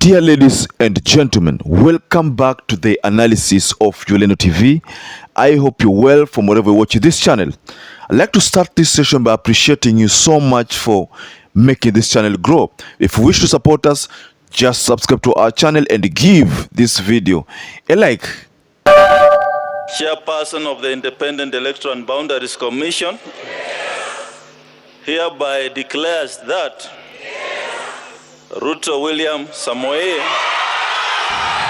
Dear ladies and gentlemen, welcome back to the analysis of YOLENO TV. I hope you're well from wherever you're watching this channel. I'd like to start this session by appreciating you so much for making this channel grow. If you wish to support us, just subscribe to our channel and give this video a like. Chairperson of the Independent Electoral and Boundaries Commission hereby declares that Ruto William Samoei.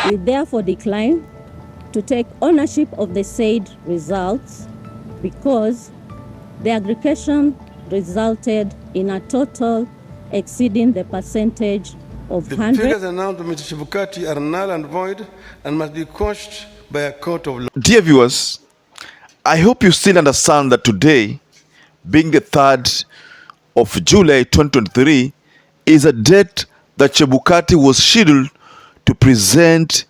We therefore decline to take ownership of the said results because the aggregation resulted in a total exceeding the percentage of The 100. figures announced by Mr. CHEBUKATI are null and void and must be quashed by a court of law. Dear viewers, I hope you still understand that today, being the 3rd of July 2023, is a date that CHEBUKATI was scheduled to present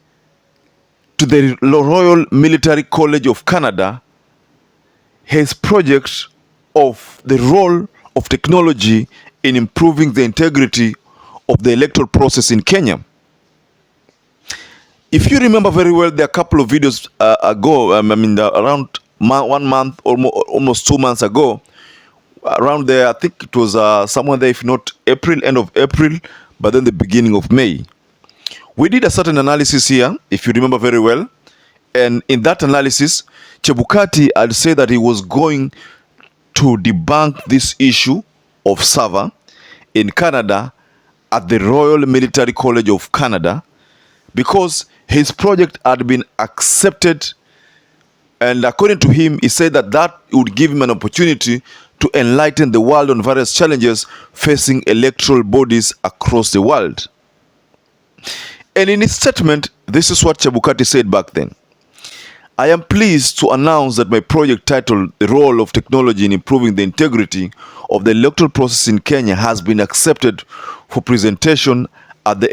to the Royal Military College of Canada his project of the role of technology in improving the integrity of the electoral process in Kenya. If you remember very well, there are a couple of videos ago, around 1 month or almost 2 months ago, around there, I think it was somewhere there, if not April, end of April, but then the beginning of May. We did a certain analysis here, if you remember very well, and in that analysis, CHEBUKATI had said that he was going to debunk this issue of server in Canada at the Royal Military College of Canada because his project had been accepted, and according to him, he said that that would give him an opportunity to enlighten the world on various challenges facing electoral bodies across the world. And in his statement, this is what CHEBUKATI said back then. I am pleased to announce that my project titled The Role of Technology in Improving the Integrity of the Electoral Process in Kenya has been accepted for presentation at the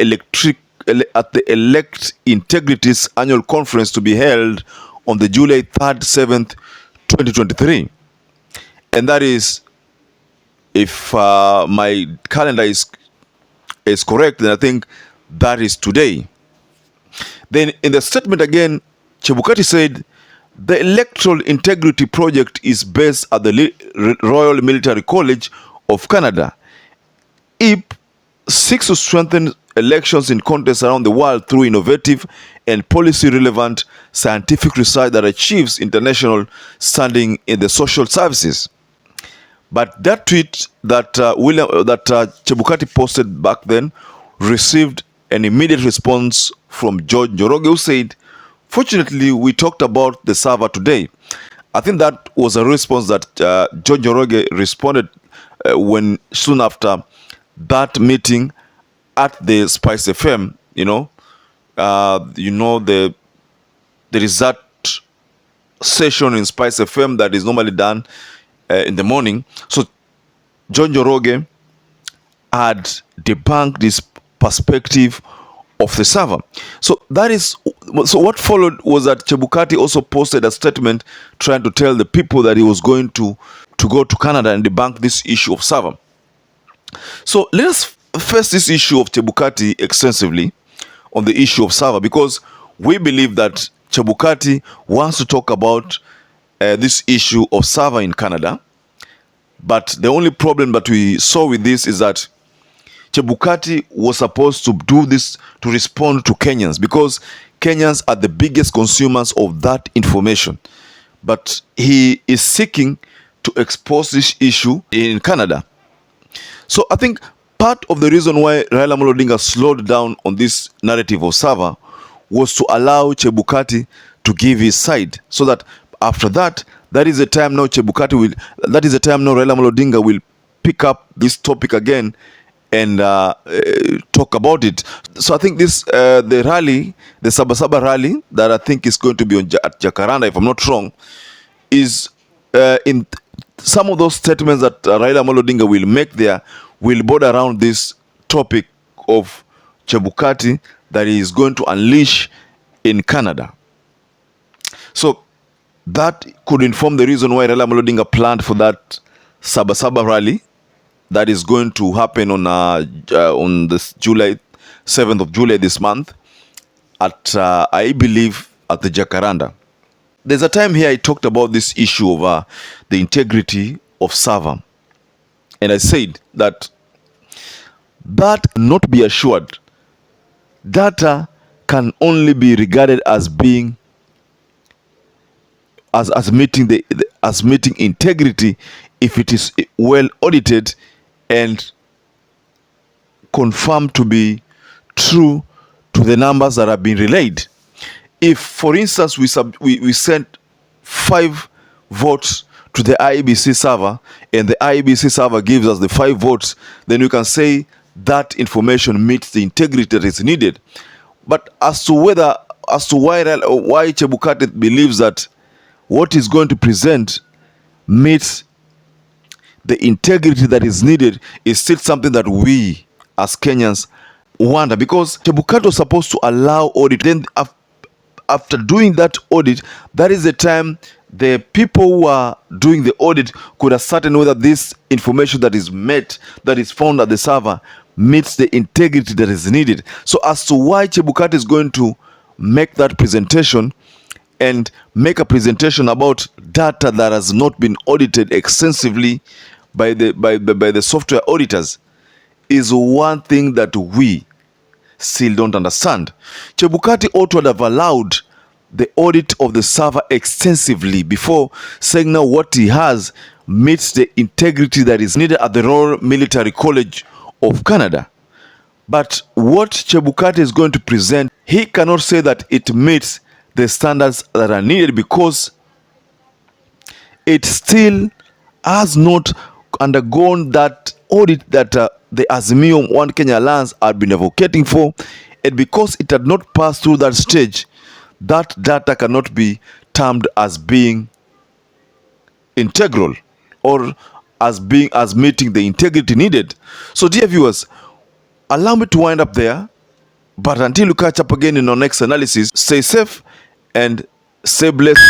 Elect Integrity's annual conference to be held on the July 3rd, 7th, 2023. And that is, if my calendar is correct, then I think that is today. Then in the statement again, CHEBUKATI said, the Electoral Integrity Project is based at the Royal Military College of Canada. It seeks to strengthen elections in contests around the world through innovative and policy-relevant scientific research that achieves international standing in the social services. But that tweet that CHEBUKATI posted back then received an immediate response from George Njoroge, who said, fortunately, we talked about the server today. I think that was a response that George Njoroge responded when soon after that meeting at the Spice FM, there is that session in Spice FM that is normally done in the morning. So John Njoroge had debunked this perspective of the server. So what followed was that CHEBUKATI also posted a statement trying to tell the people that he was going to go to Canada and debunk this issue of server. So let us face this issue of CHEBUKATI extensively on the issue of server, because we believe that CHEBUKATI wants to talk about this issue of server in Canada. But the only problem that we saw with this is that CHEBUKATI was supposed to do this to respond to Kenyans, because Kenyans are the biggest consumers of that information. But he is seeking to expose this issue in Canada. So I think part of the reason why Raila Amolo Odinga slowed down on this narrative of server was to allow CHEBUKATI to give his side, so that after that, that is the time now Raila Amolo Odinga will pick up this topic again and talk about it. So I think this the rally, the Sabasaba rally that I think is going to be at Jacaranda, if I'm not wrong, is in some of those statements that Raila Amolo Odinga will make there will border around this topic of CHEBUKATI that he is going to unleash in Canada. So that could inform the reason why Raila Amolo Odinga planned for that Sabasaba rally that is going to happen on this July 7th of July this month at, I believe, at the Jacaranda. There's a time here I talked about this issue of the integrity of server. And I said that cannot be assured. Data can only be regarded as being as meeting as meeting integrity if it is well audited and confirmed to be true to the numbers that have been relayed. If, for instance, we sent 5 votes to the IEBC server and the IEBC server gives us the 5 votes, then we can say that information meets the integrity that is needed. But as to why CHEBUKATI believes that what is going to present meets the integrity that is needed is still something that we as Kenyans wonder, because CHEBUKATI was supposed to allow audit. Then after doing that audit, that is the time the people who are doing the audit could ascertain whether this information that is found at the server meets the integrity that is needed. So as to why CHEBUKATI is going to make that presentation and make a presentation about data that has not been audited extensively by the software auditors is one thing that we still don't understand. CHEBUKATI ought to have allowed the audit of the server extensively before saying now what he has meets the integrity that is needed at the Royal Military College of Canada. But what CHEBUKATI is going to present, he cannot say that it meets the standards that are needed because it still has not undergone that audit that the Azimio One Kenya Alliance had been advocating for, and because it had not passed through that stage, that data cannot be termed as being integral or as meeting the integrity needed. So dear viewers, allow me to wind up there, but until we catch up again in our next analysis, stay safe and stay blessed.